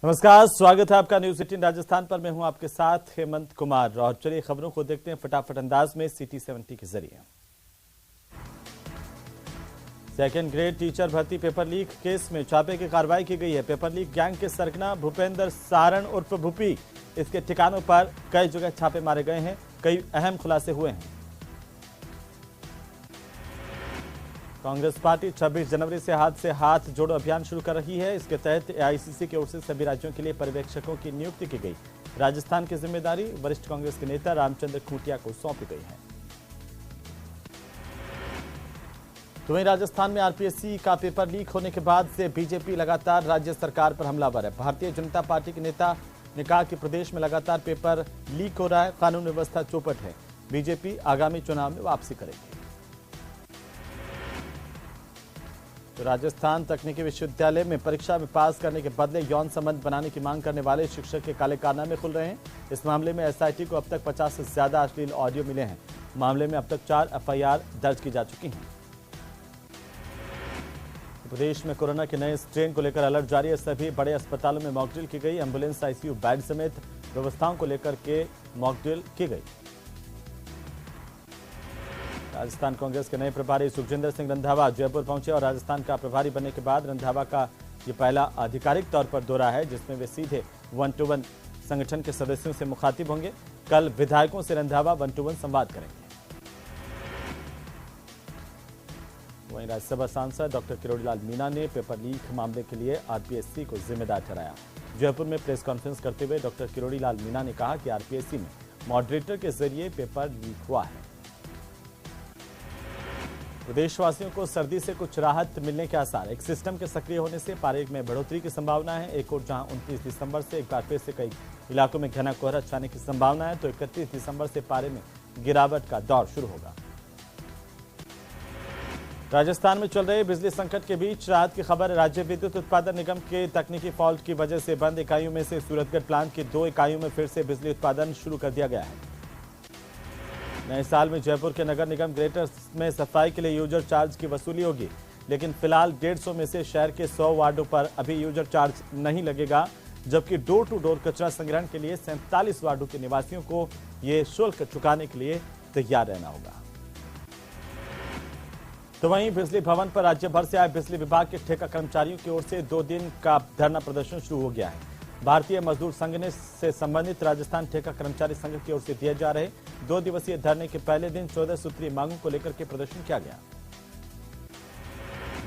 नमस्कार, स्वागत है आपका न्यूज 18 राजस्थान पर। मैं हूं आपके साथ हेमंत कुमार और चलिए खबरों को देखते हैं फटाफट अंदाज में सिटी 70 के जरिए। सेकेंड ग्रेड टीचर भर्ती पेपर लीक केस में छापे की कार्रवाई की गई है। पेपर लीक गैंग के सरगना भूपेंद्र सारण उर्फ भूपी, इसके ठिकानों पर कई जगह छापे मारे गए हैं। कई अहम खुलासे हुए हैं। कांग्रेस पार्टी 26 जनवरी से हाथ जोड़ो अभियान शुरू कर रही है। इसके तहत एआईसीसी की ओर से सभी राज्यों के लिए पर्यवेक्षकों की नियुक्ति की गई। राजस्थान की जिम्मेदारी वरिष्ठ कांग्रेस के नेता रामचंद्र खूंटिया को सौंपी गई है। तो वहीं राजस्थान में आरपीएससी का पेपर लीक होने के बाद से बीजेपी लगातार राज्य सरकार पर हमलावर है। भारतीय जनता पार्टी के नेता ने कहा कि प्रदेश में लगातार पेपर लीक हो रहा है, कानून व्यवस्था चौपट है। बीजेपी आगामी चुनाव में वापसी करेगी। तो राजस्थान तकनीकी विश्वविद्यालय में परीक्षा में पास करने के बदले यौन संबंध बनाने की मांग करने वाले शिक्षक के काले कारनामे खुल रहे हैं। इस मामले में एसआईटी को अब तक 50 से ज्यादा अश्लील ऑडियो मिले हैं। मामले में अब तक 4 एफआईआर दर्ज की जा चुकी हैं। प्रदेश में कोरोना के नए स्ट्रेन को लेकर अलर्ट जारी है। सभी बड़े अस्पतालों में मॉकड्रिल की गई। एम्बुलेंस, आईसीयू बेड समेत व्यवस्थाओं को लेकर के मॉकड्रिल की गई। राजस्थान कांग्रेस के नए प्रभारी सुखजिंदर सिंह रंधावा जयपुर पहुंचे और राजस्थान का प्रभारी बनने के बाद रंधावा का ये पहला आधिकारिक तौर पर दौरा है, जिसमें वे सीधे 1-to-1 संगठन के सदस्यों से मुखातिब होंगे। कल विधायकों से रंधावा 1-to-1 संवाद करेंगे। वहीं राज्यसभा सांसद डॉक्टर किरोड़ीलाल मीणा ने पेपर लीक मामले के लिए आरपीएससी को जिम्मेदार ठहराया। जयपुर में प्रेस कॉन्फ्रेंस करते हुए डॉक्टर किरोड़ीलाल मीणा ने कहा कि आरपीएससी में मॉडरेटर के जरिए पेपर लीक हुआ है। प्रदेशवासियों को सर्दी से कुछ राहत मिलने के आसार। एक सिस्टम के सक्रिय होने से पारे में बढ़ोतरी की संभावना है। एक और जहां 29 दिसंबर से एक बार फिर से कई इलाकों में घना कोहरा छाने की संभावना है, तो 31 दिसंबर से पारे में गिरावट का दौर शुरू होगा। राजस्थान में चल रहे बिजली संकट के बीच राहत की खबर। राज्य विद्युत उत्पादन निगम के तकनीकी फॉल्ट की वजह से बंद इकाइयों में से सूरतगढ़ प्लांट की 2 इकाइयों में फिर से बिजली उत्पादन शुरू कर दिया गया है। नए साल में जयपुर के नगर निगम ग्रेटर में सफाई के लिए यूजर चार्ज की वसूली होगी, लेकिन फिलहाल 150 में से शहर के 100 वार्डों पर अभी यूजर चार्ज नहीं लगेगा, जबकि डोर टू डोर कचरा संग्रहण के लिए 47 वार्डों के निवासियों को ये शुल्क चुकाने के लिए तैयार रहना होगा। तो वहीं बिजली भवन पर राज्य भर से आए बिजली विभाग के ठेका कर्मचारियों की ओर से 2 दिन का धरना प्रदर्शन शुरू हो गया है। भारतीय मजदूर संघ ने से संबंधित राजस्थान ठेका कर्मचारी संघ की ओर से दिए जा रहे 2 दिवसीय धरने के पहले दिन 14 सूत्रीय मांगों को लेकर के प्रदर्शन किया गया।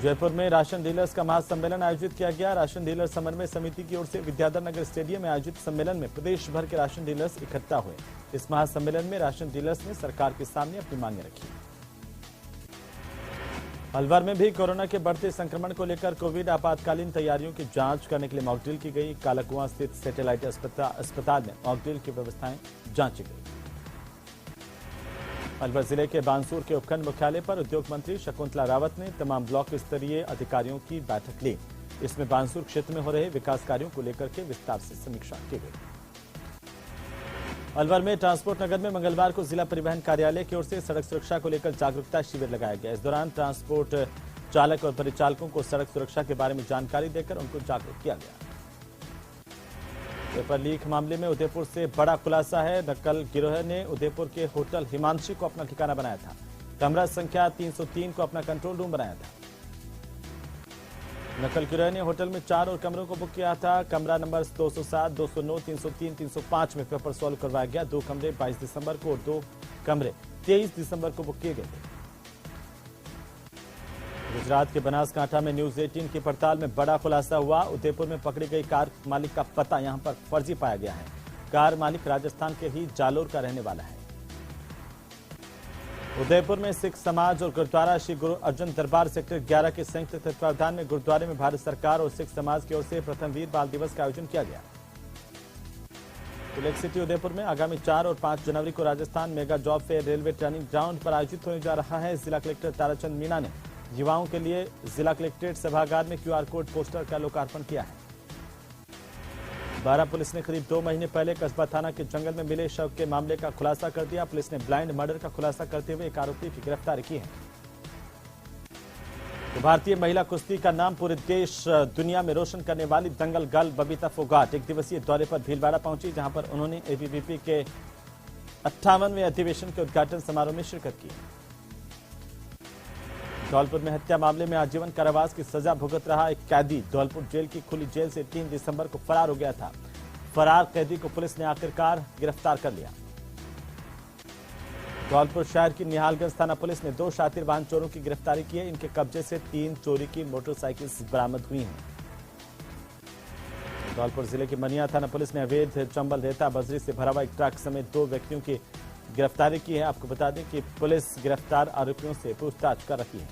जयपुर में राशन डीलर्स का महासम्मेलन आयोजित किया गया। राशन डीलर समन्वय समिति की ओर से विद्याधर नगर स्टेडियम में आयोजित सम्मेलन में प्रदेश भर के राशन डीलर्स इकट्ठा हुए। इस महासम्मेलन में राशन डीलर्स ने सरकार के सामने अपनी मांगें रखी। अलवर में भी कोरोना के बढ़ते संक्रमण को लेकर कोविड आपातकालीन तैयारियों की जांच करने के लिए मॉकड्रिल की गई। कालाकुआं स्थित सैटेलाइट अस्पताल में मॉकड्रिल की व्यवस्थाएं जांची गई। अलवर जिले के बानसूर के उपखंड मुख्यालय पर उद्योग मंत्री शकुंतला रावत ने तमाम ब्लॉक स्तरीय अधिकारियों की बैठक ली। इसमें बानसूर क्षेत्र में हो रहे विकास कार्यों को लेकर के विस्तार से समीक्षा की गई। अलवर में ट्रांसपोर्ट नगर में मंगलवार को जिला परिवहन कार्यालय की ओर से सड़क सुरक्षा को लेकर जागरूकता शिविर लगाया गया। इस दौरान ट्रांसपोर्ट चालक और परिचालकों को सड़क सुरक्षा के बारे में जानकारी देकर उनको जागरूक किया गया। पेपर लीक मामले में उदयपुर से बड़ा खुलासा है। नकल गिरोह ने उदयपुर के होटल हिमांशी को अपना ठिकाना बनाया था। कमरा संख्या 303 को अपना कंट्रोल रूम बनाया था। नकल गिरोह ने होटल में 4 और कमरों को बुक किया था। कमरा नंबर 207, 209, 303, 305 में पेपर सॉल्व करवाया गया। 2 कमरे 22 दिसंबर को और 2 कमरे 23 दिसंबर को बुक किए गए थे। गुजरात के बनासकांठा में न्यूज 18 की पड़ताल में बड़ा खुलासा हुआ। उदयपुर में पकड़ी गई कार मालिक का पता यहां पर फर्जी पाया गया है। कार मालिक राजस्थान के ही जालोर का रहने वाला है। उदयपुर में सिख समाज और गुरुद्वारा श्री गुरु अर्जुन दरबार सेक्टर 11 के संयुक्त तत्वावधान में गुरुद्वारे में भारत सरकार और सिख समाज की ओर से प्रथम वीर बाल दिवस का आयोजन किया गया। लेक सिटी उदयपुर में आगामी 4 और 5 जनवरी को Rajasthan mega job fair railway training ground पर आयोजित होने जा रहा है। जिला कलेक्टर ताराचंद मीणा ने युवाओं के लिए जिला कलेक्ट्रेट सभागार में QR कोड पोस्टर का लोकार्पण किया है। बारा पुलिस ने करीब 2 महीने पहले कस्बा थाना के जंगल में मिले शव के मामले का खुलासा कर दिया। पुलिस ने ब्लाइंड मर्डर का खुलासा करते हुए एक आरोपी की गिरफ्तारी की है। तो भारतीय महिला कुश्ती का नाम पूरे देश दुनिया में रोशन करने वाली दंगल गर्ल बबीता फोगाट एक दिवसीय दौरे पर भीलवाड़ा पहुंची, जहां पर उन्होंने एबीवीपी के 58वें अधिवेशन के उद्घाटन समारोह में शिरकत की। धौलपुर में हत्या मामले में आजीवन कारावास की सजा भुगत रहा एक कैदी धौलपुर जेल की खुली जेल से 3 दिसंबर को फरार हो गया था। फरार कैदी को पुलिस ने आखिरकार गिरफ्तार कर लिया। धौलपुर शहर की निहालगंज थाना पुलिस ने 2 शातिर वाहन चोरों की गिरफ्तारी की है। इनके कब्जे से 3 चोरी की मोटरसाइकिल बरामद हुई हैं। धौलपुर जिले की मनिया थाना पुलिस ने अवैध चंबल रेता बजरी से भरा हुआ एक ट्रक समेत 2 व्यक्तियों की गिरफ्तारी की है। आपको बता दें कि पुलिस गिरफ्तार आरोपियों से पूछताछ कर रही है।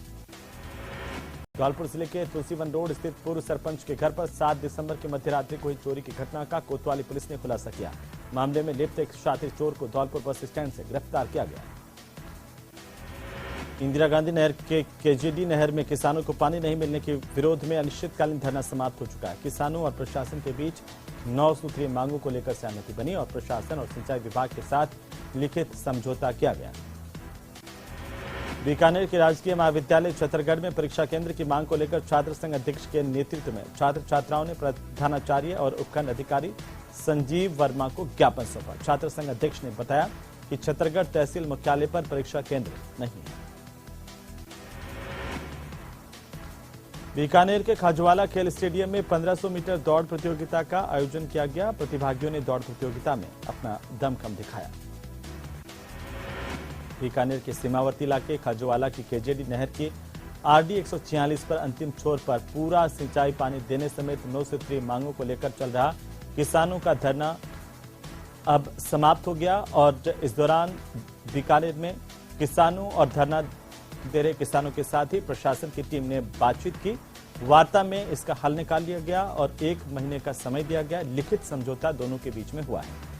धौलपुर जिले के तुलसीवन रोड स्थित पूर्व सरपंच के घर पर 7 दिसंबर की मध्यरात्रि को हुई चोरी की घटना का कोतवाली पुलिस ने खुलासा किया। मामले में लिप्त एक शातिर चोर को धौलपुर बस स्टैंड से गिरफ्तार किया गया। इंदिरा गांधी नहर के केजेडी नहर में किसानों को पानी नहीं मिलने के विरोध में अनिश्चितकालीन धरना समाप्त हो चुका है। किसानों और प्रशासन के बीच 9 सूत्रीय मांगों को लेकर सहमति बनी और प्रशासन और सिंचाई विभाग के साथ लिखित समझौता किया गया। बीकानेर के राजकीय महाविद्यालय छतरगढ़ में परीक्षा केंद्र की मांग को लेकर छात्र संघ अध्यक्ष के नेतृत्व में छात्र छात्राओं ने प्रधानाचार्य और उपखंड अधिकारी संजीव वर्मा को ज्ञापन सौंपा। छात्र संघ अध्यक्ष ने बताया कि छतरगढ़ तहसील मुख्यालय पर परीक्षा केंद्र नहीं है। बीकानेर के खाजवाला खेल स्टेडियम में 1500 मीटर दौड़ प्रतियोगिता का आयोजन किया गया। प्रतिभागियों ने दौड़ प्रतियोगिता में अपना दमखम दिखाया। बीकानेर के सीमावर्ती इलाके खाजवाला की केजेडी नहर की आरडी 146 पर अंतिम छोर पर पूरा सिंचाई पानी देने समेत 9 सूत्रीय मांगों को लेकर चल रहा किसानों का धरना अब समाप्त हो गया और इस दौरान बीकानेर में किसानों और धरना दे रहे किसानों के साथ ही प्रशासन की टीम ने बातचीत की। वार्ता में इसका हल निकाल लिया गया और 1 महीने का समय दिया गया। लिखित समझौता दोनों के बीच में हुआ है।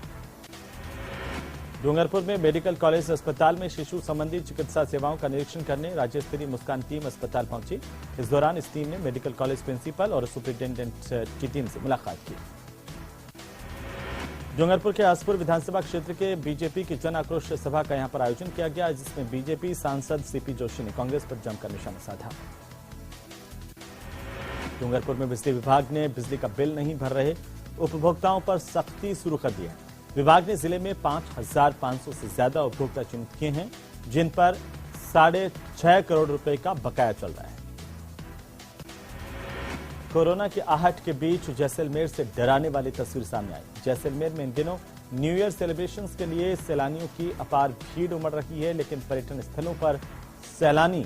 डूंगरपुर में मेडिकल कॉलेज अस्पताल में शिशु संबंधी चिकित्सा सेवाओं का निरीक्षण करने राज्य स्तरीय मुस्कान टीम अस्पताल पहुंची। इस दौरान इस टीम ने मेडिकल कॉलेज प्रिंसिपल और सुपरिंटेंडेंट की टीम से मुलाकात की। डूंगरपुर के आसपुर विधानसभा क्षेत्र के बीजेपी की जन आक्रोश सभा का यहां पर आयोजन किया गया, जिसमें बीजेपी सांसद सीपी जोशी ने कांग्रेस पर जमकर निशाना साधा। डूंगरपुर में बिजली विभाग ने बिजली का बिल नहीं भर रहे उपभोक्ताओं पर सख्ती शुरू कर दी है। विभाग ने जिले में 5500 से ज्यादा उपभोक्ता चिन्हित किए हैं, जिन पर 6.5 करोड़ रुपए का बकाया चल रहा है। कोरोना की आहट के बीच जैसलमेर से डराने वाली तस्वीर सामने आई। जैसलमेर में इन दिनों न्यू ईयर सेलिब्रेशंस के लिए सैलानियों की अपार भीड़ उमड़ रही है, लेकिन पर्यटन स्थलों पर सैलानी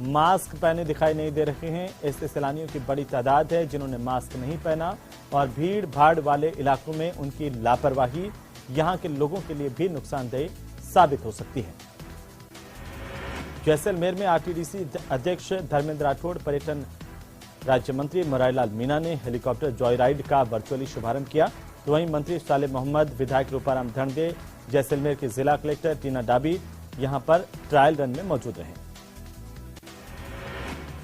मास्क पहने दिखाई नहीं दे रहे हैं। ऐसे सैलानियों की बड़ी तादाद है जिन्होंने मास्क नहीं पहना और भीड़ भाड़ वाले इलाकों में उनकी लापरवाही यहां के लोगों के लिए भी नुकसानदेह साबित हो सकती है। जैसलमेर में आरटीडीसी अध्यक्ष धर्मेंद्र राठौड़, पर्यटन राज्य मंत्री मुरारीलाल मीणा ने हेलीकॉप्टर जॉय राइड का वर्चुअली शुभारंभ किया। तो वहीं मंत्री सालेह मोहम्मद, विधायक रूपाराम धनदे, जैसलमेर के जिला कलेक्टर टीना डाबी यहां पर ट्रायल रन में मौजूद रहे।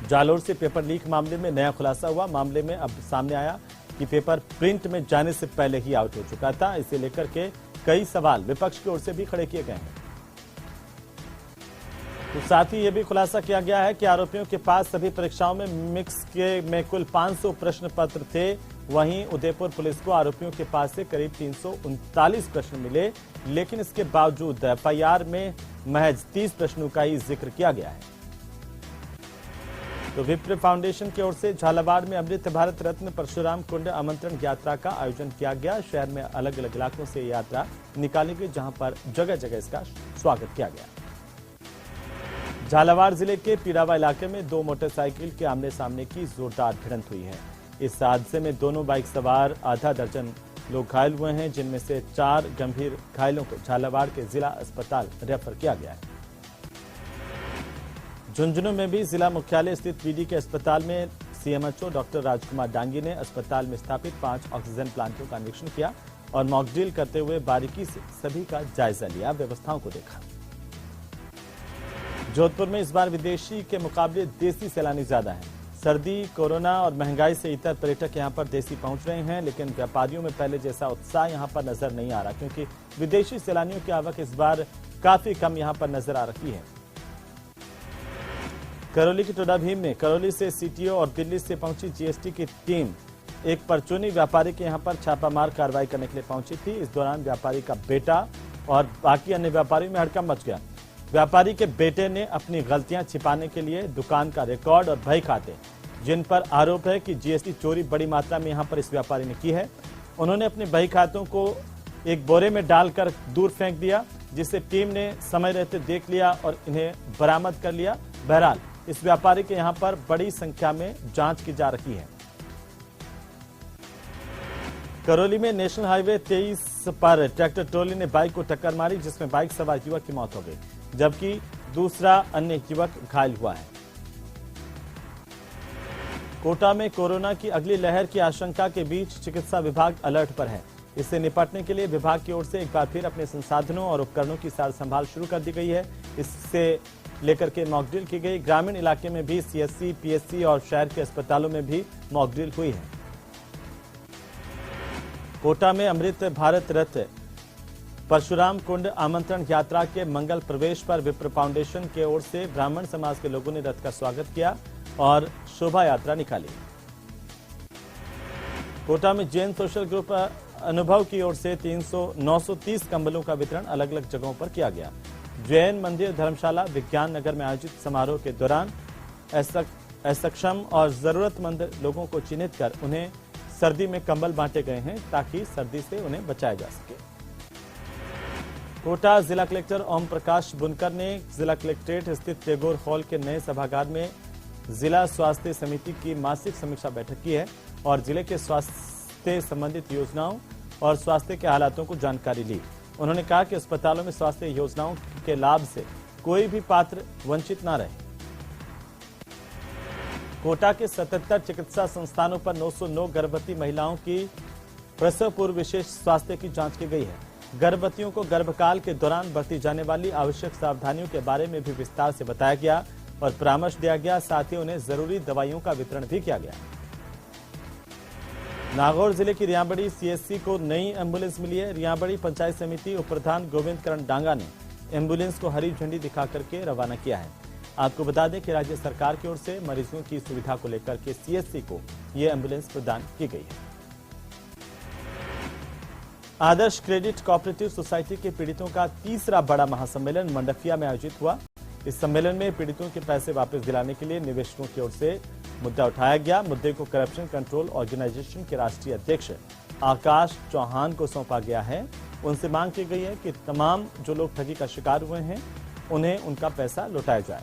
जालोर से पेपर लीक मामले में नया खुलासा हुआ। मामले में अब सामने आया कि पेपर प्रिंट में जाने से पहले ही आउट हो चुका था। इसे लेकर के कई सवाल विपक्ष की ओर से भी खड़े किए गए हैं। तो साथ ही यह भी खुलासा किया गया है कि आरोपियों के पास सभी परीक्षाओं में मिक्स में कुल 500 प्रश्न पत्र थे। वहीं उदयपुर पुलिस को आरोपियों के पास से करीब 339 प्रश्न मिले, लेकिन इसके बावजूद एफआईआर में महज 30 प्रश्नों का ही जिक्र किया गया है। तो विप्र फाउंडेशन की ओर से झालावाड़ में अमृत भारत रत्न परशुराम कुंड आमंत्रण यात्रा का आयोजन किया गया। शहर में अलग अलग इलाकों से यात्रा निकाली गई, जहां पर जगह जगह इसका स्वागत किया गया। झालावाड़ जिले के पीड़ावा इलाके में 2 मोटरसाइकिल के आमने सामने की जोरदार भिड़ंत हुई है। इस हादसे में दोनों बाइक सवार आधा दर्जन लोग घायल हुए हैं, जिनमें से 4 गंभीर घायलों को झालावाड़ के जिला अस्पताल रेफर किया गया है। झुंझुनू में भी जिला मुख्यालय स्थित पीडी के अस्पताल में सीएमएचओ डॉक्टर राजकुमार डांगी ने अस्पताल में स्थापित 5 ऑक्सीजन प्लांटों का निरीक्षण किया और मॉकड्रिल करते हुए बारीकी से सभी का जायजा लिया, व्यवस्थाओं को देखा। जोधपुर में इस बार विदेशी के मुकाबले देसी सैलानी ज्यादा हैं। सर्दी, कोरोना और महंगाई से इतर पर्यटक यहां पर देसी पहुंच रहे हैं, लेकिन व्यापारियों में पहले जैसा उत्साह यहां पर नजर नहीं आ रहा, क्योंकि विदेशी सैलानियों की आवक इस बार काफी कम यहां पर नजर आ रही है। करौली की टोडा भीम में करौली से सीटीओ और दिल्ली से पहुंची जीएसटी की टीम एक परचूनी व्यापारी के यहां पर छापामार कार्रवाई करने के लिए पहुंची थी। इस दौरान व्यापारी का बेटा और बाकी अन्य व्यापारियों में हड़कंप मच गया। व्यापारी के बेटे ने अपनी गलतियां छिपाने के लिए दुकान का रिकॉर्ड और बही खाते, जिन पर आरोप है कि जीएसटी चोरी बड़ी मात्रा में यहां पर इस व्यापारी ने की है, उन्होंने अपने बही खातों को एक बोरे में डालकर दूर फेंक दिया, जिसे टीम ने समय रहते देख लिया और इन्हें बरामद कर लिया। बहरहाल इस व्यापारी के यहां पर बड़ी संख्या में जांच की जा रही है। करौली में नेशनल हाईवे 23 पर ट्रैक्टर ट्रॉली ने बाइक को टक्कर मारी, जिसमें बाइक सवार युवक की मौत हो गई, जबकि दूसरा अन्य युवक घायल हुआ है। कोटा में कोरोना की अगली लहर की आशंका के बीच चिकित्सा विभाग अलर्ट पर है। इससे निपटने के लिए विभाग की ओर से एक बार फिर अपने संसाधनों और उपकरणों की सार संभाल शुरू कर दी गई है। इससे लेकर के मॉकड्रिल की गई। ग्रामीण इलाके में भी सीएससी, पीएससी और शहर के अस्पतालों में भी मॉकड्रिल हुई है। कोटा में अमृत भारत रथ परशुराम कुंड आमंत्रण यात्रा के मंगल प्रवेश पर विप्र फाउंडेशन की ओर से ब्राह्मण समाज के लोगों ने रथ का स्वागत किया और शोभा यात्रा निकाली। कोटा में जैन सोशल ग्रुप अनुभव की ओर से 930 कंबलों का वितरण अलग अलग जगहों पर किया गया। जैन मंदिर धर्मशाला विज्ञान नगर में आयोजित समारोह के दौरान असक्षम और जरूरतमंद लोगों को चिन्हित कर उन्हें सर्दी में कंबल बांटे गए हैं, ताकि सर्दी से उन्हें बचाया जा सके। कोटा जिला कलेक्टर ओम प्रकाश बुनकर ने जिला कलेक्ट्रेट स्थित टैगोर हॉल के नए सभागार में जिला स्वास्थ्य समिति की मासिक समीक्षा बैठक की है और जिले के स्वास्थ्य संबंधित योजनाओं और स्वास्थ्य के हालातों को जानकारी ली। उन्होंने कहा कि अस्पतालों में स्वास्थ्य योजनाओं के लाभ से कोई भी पात्र वंचित न रहे। कोटा के 77 चिकित्सा संस्थानों पर 909 गर्भवती महिलाओं की प्रसव पूर्व विशेष स्वास्थ्य की जांच की गई है। गर्भवतियों को गर्भकाल के दौरान बरती जाने वाली आवश्यक सावधानियों के बारे में भी विस्तार से बताया गया और परामर्श दिया गया। साथ ही उन्हें जरूरी दवाइयों का वितरण भी किया गया। नागौर जिले की रियांबड़ी सीएससी को नई एम्बुलेंस मिली है। रियांबड़ी पंचायत समिति उप प्रधान गोविंद करण डांगा ने एम्बुलेंस को हरी झंडी दिखा करके रवाना किया है। आपको बता दें कि राज्य सरकार की ओर से मरीजों की सुविधा को लेकर के सीएससी को यह एम्बुलेंस प्रदान की गई है। आदर्श क्रेडिट कोऑपरेटिव सोसाइटी के पीड़ितों का तीसरा बड़ा महासम्मेलन मंडफिया में आयोजित हुआ। इस सम्मेलन में पीड़ितों के पैसे वापस दिलाने के लिए निवेशकों की ओर से मुद्दा उठाया गया। मुद्दे को करप्शन कंट्रोल ऑर्गेनाइजेशन के राष्ट्रीय अध्यक्ष आकाश चौहान को सौंपा गया है। उनसे मांग की गई है कि तमाम जो लोग ठगी का शिकार हुए हैं उन्हें उनका पैसा लौटाया जाए।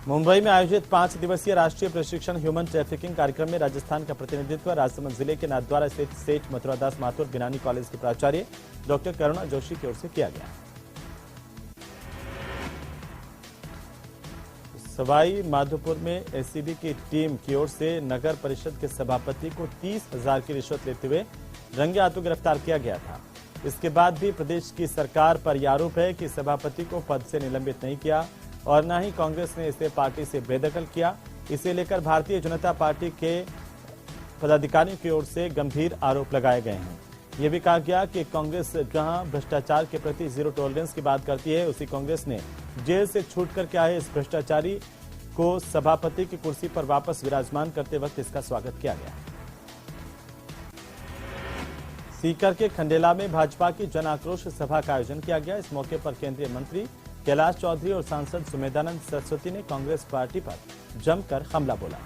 मुंबई में आयोजित 5 दिवसीय राष्ट्रीय प्रशिक्षण ह्यूमन ट्रैफिकिंग कार्यक्रम में राजस्थान का प्रतिनिधित्व राजसमंद जिले के नाथद्वारा स्थित सेठ मथुरादास माथुर गिनानी कॉलेज के प्राचार्य डॉक्टर करुणा जोशी की ओर से किया गया। सवाई माधोपुर में एसीबी की टीम की ओर से नगर परिषद के सभापति को 30,000 की रिश्वत लेते हुए रंगे हाथों गिरफ्तार किया गया था। इसके बाद भी प्रदेश की सरकार पर यह आरोप है कि सभापति को पद से निलंबित नहीं किया और न ही कांग्रेस ने इसे पार्टी से बेदखल किया। इसे लेकर भारतीय जनता पार्टी के पदाधिकारियों की ओर से गंभीर आरोप लगाए गए हैं। यह भी कहा गया कि कांग्रेस जहां भ्रष्टाचार के प्रति जीरो टॉलरेंस की बात करती है, उसी कांग्रेस ने जेल से छूटकर के आए इस भ्रष्टाचारी को सभापति की कुर्सी पर वापस विराजमान करते वक्त इसका स्वागत किया गया। सीकर के खंडेला में भाजपा की जन आक्रोश सभा का आयोजन किया गया। इस मौके पर केंद्रीय मंत्री कैलाश चौधरी और सांसद सुमेधानंद सरस्वती ने कांग्रेस पार्टी पर जमकर हमला बोला।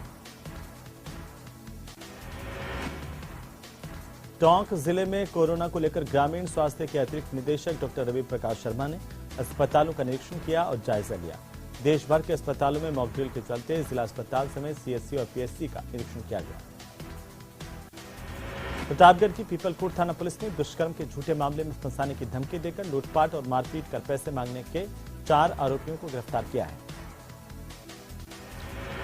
टोंक जिले में कोरोना को लेकर ग्रामीण स्वास्थ्य के अतिरिक्त निदेशक डॉक्टर रवि प्रकाश शर्मा ने अस्पतालों का निरीक्षण किया और जायजा लिया। देश भर के अस्पतालों में मॉकड्रिल के चलते जिला अस्पताल समेत सीएससी और पीएससी का निरीक्षण किया गया। प्रतापगढ़ की पीपलकोट थाना पुलिस ने दुष्कर्म के झूठे मामले में फंसाने की धमकी देकर लूटपाट और मारपीट कर पैसे मांगने के 4 आरोपियों को गिरफ्तार किया है।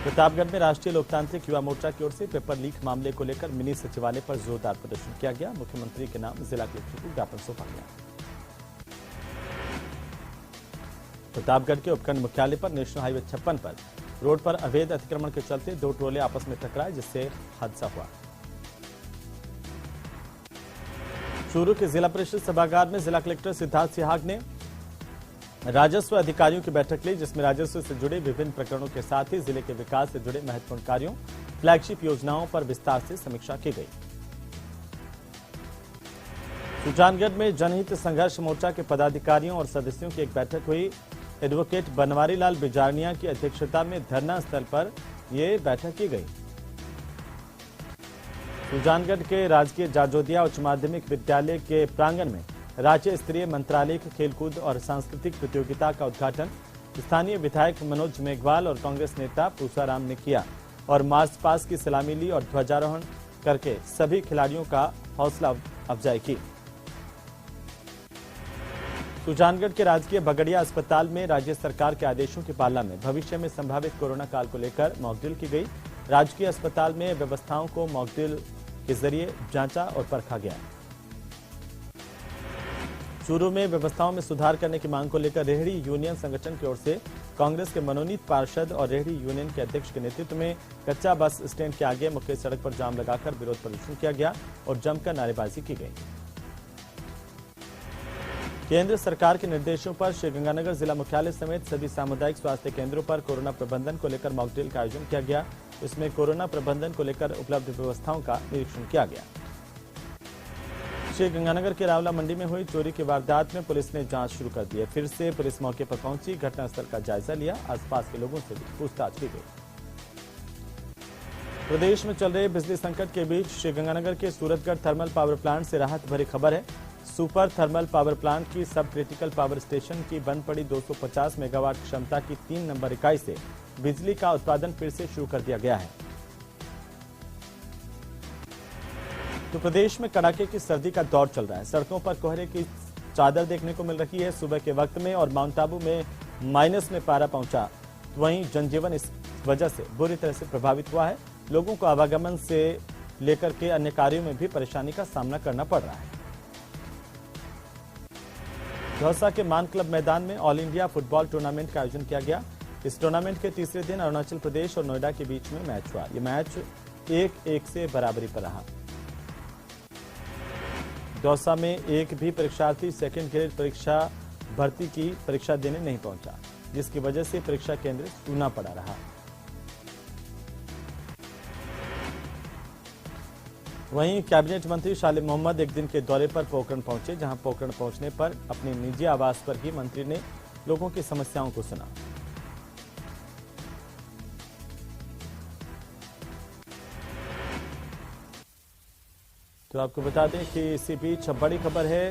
प्रतापगढ़ में राष्ट्रीय लोकतांत्रिक युवा मोर्चा की ओर से पेपर लीक मामले को लेकर मिनी सचिवालय पर जोरदार प्रदर्शन किया गया। मुख्यमंत्री के नाम जिला कलेक्टर को ज्ञापन सौंपा गया। प्रतापगढ़ के उपखंड मुख्यालय पर नेशनल हाईवे 56 पर रोड पर अवैध अतिक्रमण के चलते 2 ट्रोले आपस में टकराए, जिससे हादसा हुआ। चूरू के जिला परिषद सभागार में जिला कलेक्टर सिद्धार्थ सिहाग ने राजस्व अधिकारियों की बैठक ली, जिसमें राजस्व से जुड़े विभिन्न प्रकरणों के साथ ही जिले के विकास से जुड़े महत्वपूर्ण कार्यों, फ्लैगशिप योजनाओं पर विस्तार से समीक्षा की गई। सुजानगढ़ में जनहित संघर्ष मोर्चा के पदाधिकारियों और सदस्यों की एक बैठक हुई। एडवोकेट बनवारी लाल बिजारनिया की अध्यक्षता में धरना स्थल पर यह बैठक की गई। सुजानगढ़ के राजकीय जाजोदिया उच्च माध्यमिक विद्यालय के प्रांगण में राज्य स्तरीय मंत्रालय खेलकूद और सांस्कृतिक प्रतियोगिता का उद्घाटन स्थानीय विधायक मनोज मेघवाल और कांग्रेस नेता पूसाराम ने किया और मार्च पास की सलामी ली और ध्वजारोहण करके सभी खिलाड़ियों का हौसला अफजाई की। सुजानगढ़ के राजकीय बगड़िया अस्पताल में राज्य सरकार के आदेशों की पालना में भविष्य में संभावित कोरोना काल को लेकर मॉकड्रिल की गई। राजकीय अस्पताल में व्यवस्थाओं को मॉकड्रिल के जरिए जांचा और परखा गया। चूरू में व्यवस्थाओं में सुधार करने की मांग को लेकर रेहड़ी यूनियन संगठन की ओर से कांग्रेस के मनोनीत पार्षद और रेहड़ी यूनियन के अध्यक्ष के नेतृत्व में कच्चा बस स्टैंड के आगे मुख्य सड़क पर जाम लगाकर विरोध प्रदर्शन किया गया और जमकर नारेबाजी की गई। केंद्र सरकार के निर्देशों पर श्रीगंगानगर जिला मुख्यालय समेत सभी सामुदायिक स्वास्थ्य केंद्रों पर कोरोना प्रबंधन को लेकर मॉकड्रिल का आयोजन किया गया। इसमें कोरोना प्रबंधन को लेकर उपलब्ध व्यवस्थाओं का निरीक्षण किया गया। श्रीगंगानगर के रावला मंडी में हुई चोरी की वारदात में पुलिस ने जांच शुरू कर दी है। फिर से पुलिस मौके पर पहुंची, घटनास्थल का जायजा लिया, आसपास के लोगों से भी पूछताछ की गई। प्रदेश में चल रहे बिजली संकट के बीच श्रीगंगानगर के सूरतगढ़ थर्मल पावर प्लांट से राहत भरी खबर है। सुपर थर्मल पावर प्लांट की सब क्रिटिकल पावर स्टेशन की बंद पड़ी 250 मेगावाट क्षमता की 3 नंबर इकाई से बिजली का उत्पादन फिर से शुरू कर दिया गया है। तो प्रदेश में कड़ाके की सर्दी का दौर चल रहा है। सड़कों पर कोहरे की चादर देखने को मिल रही है सुबह के वक्त में और माउंट आबू में माइनस में पारा पहुंचा। वहीं जनजीवन इस वजह से बुरी तरह से प्रभावित हुआ है। लोगों को आवागमन से लेकर के अन्य कार्यों में भी परेशानी का सामना करना पड़ रहा है। दौसा के मान क्लब मैदान में ऑल इंडिया फुटबॉल टूर्नामेंट का आयोजन किया गया। इस टूर्नामेंट के तीसरे दिन अरुणाचल प्रदेश और नोएडा के बीच में मैच हुआ। ये मैच 1-1 से बराबरी पर रहा। दौसा में एक भी परीक्षार्थी सेकंड ग्रेड परीक्षा भर्ती की परीक्षा देने नहीं पहुंचा, जिसकी वजह से परीक्षा केंद्र सूना पड़ा रहा। वहीं कैबिनेट मंत्री शालिम मोहम्मद एक दिन के दौरे पर पोखरण पहुंचे, जहां पोखरण पहुंचने पर अपने निजी आवास पर ही मंत्री ने लोगों की समस्याओं को सुना। तो आपको बता दें कि इसी बीच बड़ी खबर है।